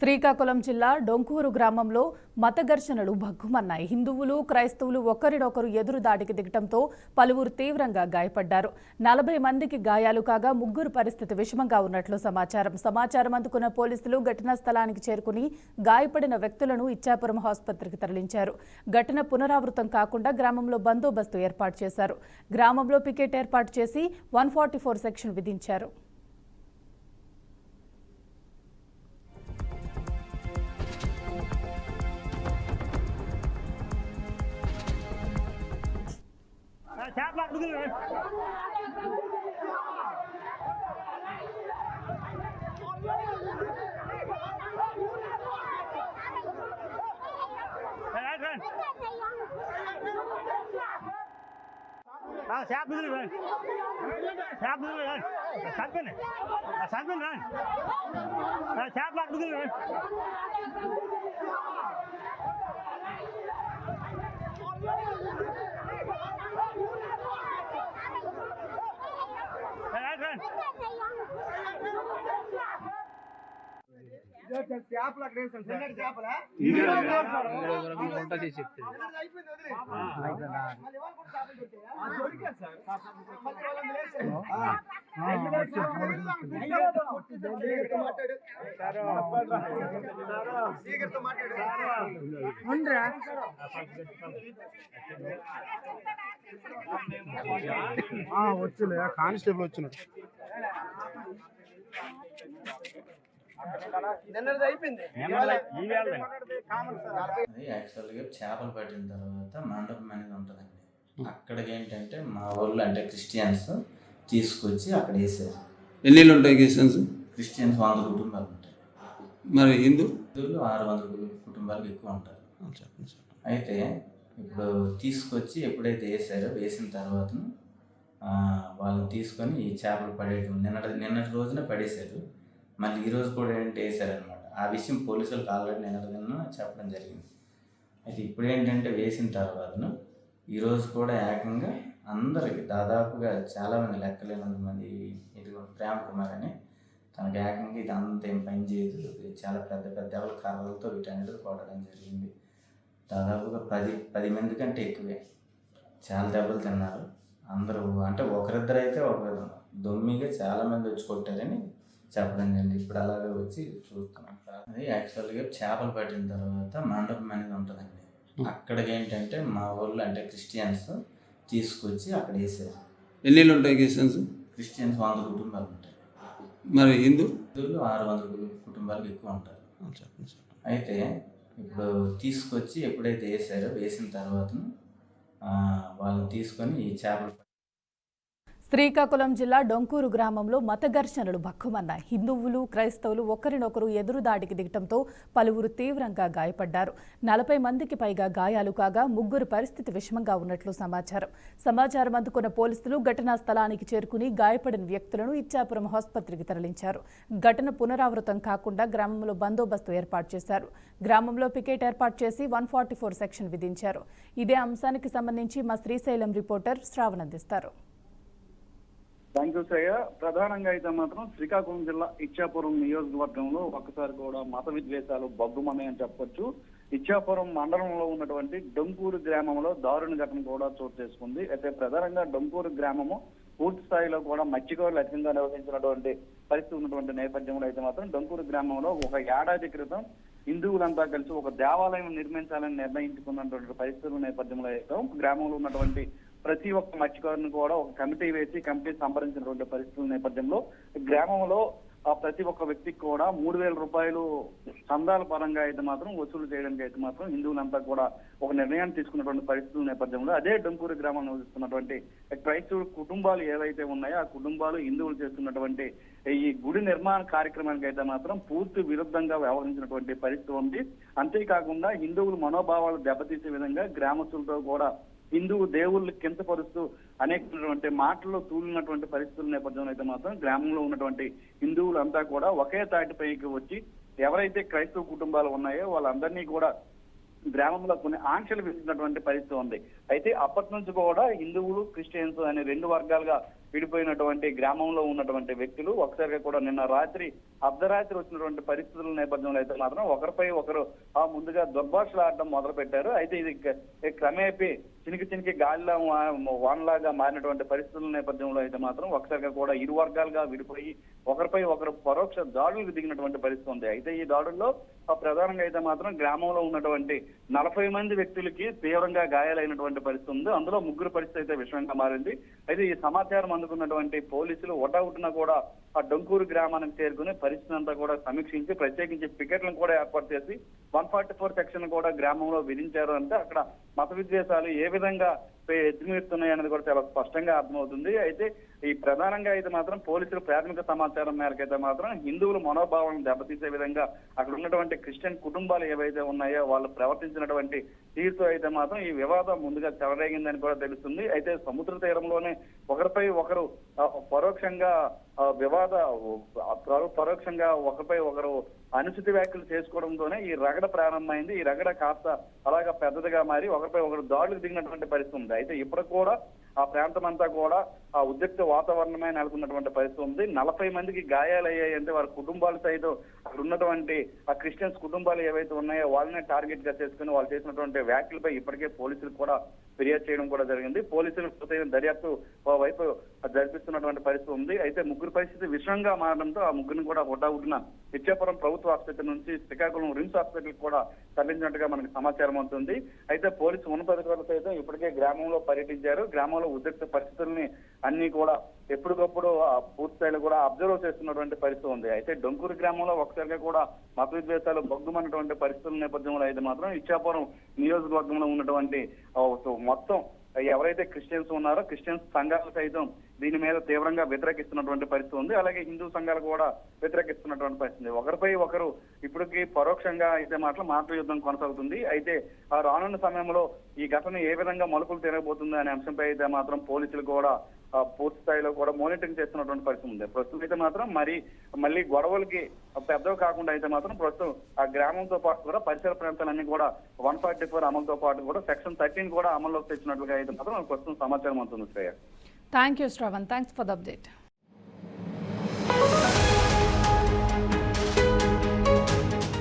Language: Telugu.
శ్రీకాకుళం జిల్లా డొంకూరు గ్రామంలో మత ఘర్షణలు భగ్గుమన్నాయి. హిందువులు క్రైస్తవులు ఒకరినొకరు ఎదురు దాడికి దిగటంతో పలువురు తీవ్రంగా గాయపడ్డారు. 40 మందికి గాయాలు కాగా ముగ్గురు పరిస్థితి విషమంగా ఉన్నట్లు సమాచారం అందుకున్న పోలీసులు ఘటనా స్థలానికి చేరుకుని గాయపడిన వ్యక్తులను ఇచ్చాపురం ఆసుపత్రికి తరలించారు. ఘటన పునరావృతం కాకుండా గ్రామంలో బందోబస్తు ఏర్పాటు చేశారు. గ్రామంలో పికెట్ ఏర్పాటు చేసి 144 సెక్షన్ విధించారు. వచ్చలే కానిస్టేబుల్ వచ్చినాడు. యాక్చువల్గా చేపలు పట్టిన తర్వాత మండపం అనేది ఉంటుందండి. అక్కడికి ఏంటంటే మా ఊళ్ళో అంటే క్రిస్టియన్స్ తీసుకొచ్చి అక్కడ వేసారు. ఎన్ని ఉంటాయి క్రిస్టియన్స్? క్రిస్టియన్స్ 100 కుటుంబాలు ఉంటాయి. మరి హిందువులు 600 కుటుంబాలు ఎక్కువ ఉంటారు. అయితే ఇప్పుడు తీసుకొచ్చి ఎప్పుడైతే వేసారో వేసిన తర్వాత వాళ్ళని తీసుకొని ఈ చేపలు పడేయటం నిన్నటి రోజున పడేశారు. మళ్ళీ ఈరోజు కూడా ఏంటి వేసారనమాట. ఆ విషయం పోలీసులకు ఆల్రెడీ నిన్నటికన్నా చెప్పడం జరిగింది. అయితే ఇప్పుడు ఏంటంటే వేసిన తర్వాతను ఈరోజు కూడా ఏకంగా అందరికి దాదాపుగా చాలామంది లెక్కలేనంత మంది ఇదిగో ప్రేమ కుమార్ అని తనకు ఏకంగా ఇది అంత ఏం పని చేయదు, చాలా పెద్ద పెద్ద కర్రలతో వీటన్నిటితో కొట్టడం జరిగింది. దాదాపుగా 10 మంది కంటే ఎక్కువే చాలా దెబ్బలు తిన్నారు. అందరూ అంటే ఒకరిద్దరు అయితే ఒక దొమ్మిగా చాలామంది వచ్చి కొట్టారని చెప్పడం జరిగింది. ఇప్పుడు అలాగే వచ్చి చూస్తున్నాం. అది యాక్చువల్గా చేపలు పట్టిన తర్వాత మండపం అనేది ఉంటుందండి. అక్కడికి ఏంటంటే మా ఊళ్ళో అంటే క్రిస్టియన్స్ తీసుకొచ్చి అక్కడ వేసారు. ఎన్ని ఉంటాయి క్రిస్టియన్స్? క్రిస్టియన్స్ 100 కుటుంబాలు ఉంటాయి. మరి హిందువులు 600 కుటుంబాలు ఎక్కువ ఉంటారు. అయితే ఇప్పుడు తీసుకొచ్చి ఎప్పుడైతే వేసారో వేసిన తర్వాత వాళ్ళని తీసుకొని ఈ చేపలు. శ్రీకాకుళం జిల్లా డొంకూరు గ్రామంలో మత ఘర్షణలు భగ్గుమన్నాయి. హిందువులు క్రైస్తవులు ఒకరినొకరు ఎదురు దాడికి దిగటంతో పలువురు తీవ్రంగా గాయపడ్డారు. 40 మందికి పైగా గాయాలు కాగా ముగ్గురు పరిస్థితి విషమంగా ఉన్నట్లు సమాచారం అందుకున్న పోలీసులు ఘటనా స్థలానికి చేరుకుని గాయపడిన వ్యక్తులను ఇచ్చాపురం ఆసుపత్రికి తరలించారు. ఘటన పునరావృతం కాకుండా గ్రామంలో బందోబస్తు ఏర్పాటు చేశారు. గ్రామంలో పికెట్ ఏర్పాటు చేసి 144 సెక్షన్ విధించారు. ఇదే అంశానికి సంబంధించి మా శ్రీశైలం రిపోర్టర్ శ్రావణ్ అందిస్తారు. Thank you Shreya. ప్రధానంగా అయితే మాత్రం శ్రీకాకుళం జిల్లా ఇచ్చాపురం నియోజకవర్గంలో ఒక్కసారి కూడా మత విద్వేషాలు బగ్గుమన్నాయని చెప్పొచ్చు. ఇచ్చాపురం మండలంలో ఉన్నటువంటి డొంకూరు గ్రామంలో దారుణ ఘటన కూడా చోటు చేసుకుంది. అయితే ప్రధానంగా డొంకూరు గ్రామము పూర్తి స్థాయిలో కూడా మత్స్యకారులు అధికంగా నిర్వహించినటువంటి పరిస్థితి ఉన్నటువంటి నేపథ్యంలో అయితే మాత్రం డొంకూరు గ్రామంలో ఒక ఏడాది క్రితం హిందువులంతా కలిసి ఒక దేవాలయం నిర్మించాలని నిర్ణయించుకున్నటువంటి పరిస్థితుల నేపథ్యంలో అయితే గ్రామంలో ఉన్నటువంటి ప్రతి ఒక్క మత్స్యకారుని కూడా ఒక కమిటీ వేసి కమిటీ సంప్రదించినటువంటి పరిస్థితుల నేపథ్యంలో గ్రామంలో ప్రతి ఒక్క వ్యక్తికి కూడా 3,000 రూపాయలు చందాల పరంగా అయితే మాత్రం వసూలు చేయడానికి అయితే మాత్రం హిందువులంతా కూడా ఒక నిర్ణయాన్ని తీసుకున్నటువంటి పరిస్థితుల నేపథ్యంలో అదే డొంకూరు గ్రామంలో నివసిస్తున్నటువంటి క్రైస్తవ కుటుంబాలు ఏవైతే ఉన్నాయో ఆ కుటుంబాలు హిందువులు చేస్తున్నటువంటి ఈ గుడి నిర్మాణ కార్యక్రమానికి అయితే మాత్రం పూర్తి విరుద్ధంగా వ్యవహరించినటువంటి పరిస్థితి ఉంది. అంతేకాకుండా హిందువుల మనోభావాలు దెబ్బతీసే విధంగా గ్రామస్తులతో కూడా హిందువు దేవుళ్ళు కించపరుస్తూ అనేకటువంటి మాటల్లో తూలినటువంటి పరిస్థితుల నేపథ్యంలో అయితే మాత్రం గ్రామంలో ఉన్నటువంటి హిందువులంతా కూడా ఒకే తాటిపైకి వచ్చి ఎవరైతే క్రైస్తవ కుటుంబాలు ఉన్నాయో వాళ్ళందరినీ కూడా గ్రామంలో కొన్ని ఆంక్షలు విసినటువంటి పరిస్థితి ఉంది. అయితే అప్పటి నుంచి కూడా హిందువులు క్రిస్టియన్స్ అనే రెండు వర్గాలుగా విడిపోయినటువంటి గ్రామంలో ఉన్నటువంటి వ్యక్తులు ఒకసారిగా కూడా నిన్న రాత్రి అర్ధరాత్రి వచ్చినటువంటి పరిస్థితుల నేపథ్యంలో అయితే మాత్రం ఒకరిపై ఒకరు ముందుగా దుర్భాషలు ఆడడం మొదలు పెట్టారు. అయితే ఇది క్రమేపీ చినికి గాలిలో వానలాగా మారినటువంటి పరిస్థితుల నేపథ్యంలో అయితే మాత్రం ఒకసారిగా కూడా ఇరు వర్గాలుగా విడిపోయి ఒకరిపై ఒకరు పరోక్ష దాడులకు దిగినటువంటి పరిస్థితి ఉంది. అయితే ఈ దాడుల్లో ప్రధానంగా అయితే మాత్రం గ్రామంలో ఉన్నటువంటి 40 మంది వ్యక్తులకి తీవ్రంగా గాయాలైనటువంటి పరిస్థితి ఉంది. అందులో 3 పరిస్థితి అయితే విషయంగా మారింది. అయితే ఈ సమాచారం అందుకున్నటువంటి పోలీసులు ఒటావుటిన కూడా ఆ డొంకూరు గ్రామానికి చేరుకుని పరిస్థితి అంతా కూడా సమీక్షించి ప్రత్యేకించి పికెట్లను కూడా ఏర్పాటు చేసి 144 సెక్షన్ కూడా గ్రామంలో విధించారు. అంటే అక్కడ మత విద్వేషాలు ఏ విధంగా ఎత్తుమీరుతున్నాయి అనేది కూడా చాలా స్పష్టంగా అర్థమవుతుంది. అయితే ఈ ప్రధానంగా అయితే మాత్రం పోలీసులు ప్రాథమిక సమాచారం మేరకు అయితే మాత్రం హిందువుల మనోభావాలను దెబ్బతీసే విధంగా అక్కడ ఉన్నటువంటి క్రిస్టియన్ కుటుంబాలు ఏవైతే ఉన్నాయో వాళ్ళు ప్రవర్తించినటువంటి తీరుతో అయితే మాత్రం ఈ వివాదం ముందుగా చెలరేగిందని కూడా తెలుస్తుంది. అయితే సముద్ర తీరంలోనే ఒకరిపై ఒకరు పరోక్షంగా పరోక్షంగా ఒకరిపై ఒకరు అనుచిత వ్యాఖ్యలు చేసుకోవడంతోనే ఈ రగడ ప్రారంభమైంది. ఈ రగడ కాస్త అలాగా పెద్దదిగా మారి ఒకరిపై ఒకరు దాడులకు దిగినటువంటి పరిస్థితి ఉంది. అయితే ఇప్పుడు కూడా ఆ ప్రాంతం అంతా కూడా ఆ ఉద్రిక్త వాతావరణమే నెలకొన్నటువంటి పరిస్థితి ఉంది. 40 మందికి గాయాలయ్యాయి. అంటే వారి కుటుంబాలు సైతం అక్కడ ఉన్నటువంటి ఆ క్రిస్టియన్స్ కుటుంబాలు ఏవైతే ఉన్నాయో వాళ్ళనే టార్గెట్ గా చేసుకుని వాళ్ళు చేసినటువంటి వ్యాఖ్యలపై ఇప్పటికే పోలీసులు కూడా ఫిర్యాదు చేయడం కూడా జరిగింది. పోలీసులు దర్యాప్తు వైపు జరిపిస్తున్నటువంటి పరిస్థితి ఉంది. అయితే 3 పరిస్థితి విషయంగా మారడంతో ఆ 3ని కూడా హుటాహుటిన ఇచ్చాపురం ప్రభుత్వ ఆసుపత్రి నుంచి శ్రీకాకుళం రిమ్స్ హాస్పిటల్ కూడా తరలించినట్టుగా మనకు సమాచారం అవుతుంది. అయితే పోలీసు ఉన్నతాధికారులు సైతం ఇప్పటికే గ్రామంలో పర్యటించారు. గ్రామంలో ఉద్రిక్త పరిస్థితుల్ని అన్ని కూడా ఎప్పటికప్పుడు పూర్తి స్థాయిలో కూడా అబ్జర్వ్ చేస్తున్నటువంటి పరిస్థితి ఉంది. అయితే డొంకూరు గ్రామంలో ఒకసారిగా కూడా మత విద్వేషాలు బగ్గుమన్నటువంటి పరిస్థితుల నేపథ్యంలో అయితే మాత్రం ఇచ్చాపురం నియోజకవర్గంలో ఉన్నటువంటి మొత్తం ఎవరైతే క్రిస్టియన్స్ ఉన్నారో క్రిస్టియన్స్ సంఘాలు సైతం దీని మీద తీవ్రంగా వ్యతిరేకిస్తున్నటువంటి పరిస్థితి ఉంది. అలాగే హిందూ సంఘాలు కూడా వ్యతిరేకిస్తున్నటువంటి పరిస్థితి. ఒకరిపై ఒకరు ఇప్పటికీ పరోక్షంగా అయితే మాటల యుద్ధం కొనసాగుతుంది. అయితే ఆ రానున్న సమయంలో ఈ ఘటన ఏ విధంగా మలుపులు తిరగబోతుంది అనే అంశంపై అయితే మాత్రం పోలీసులు కూడా పూర్తి స్థాయిలో కూడా మానిటరింగ్ చేస్తున్నటువంటి పరిస్థితి ఉంది. ప్రస్తుతం అయితే మాత్రం మళ్ళీ గొడవలకి పెద్దవి కాకుండా అయితే మాత్రం ప్రస్తుతం ఆ గ్రామంతో పాటు కూడా పరిసర ప్రాంతాలన్నీ కూడా 144 అమలుతో పాటు కూడా సెక్షన్ 13 కూడా అమల్లోకి తెచ్చినట్లుగా అయితే మాత్రం ప్రస్తుతం సమాచారం అవుతుంది. Shreya, thank you Shravan, thanks for the update.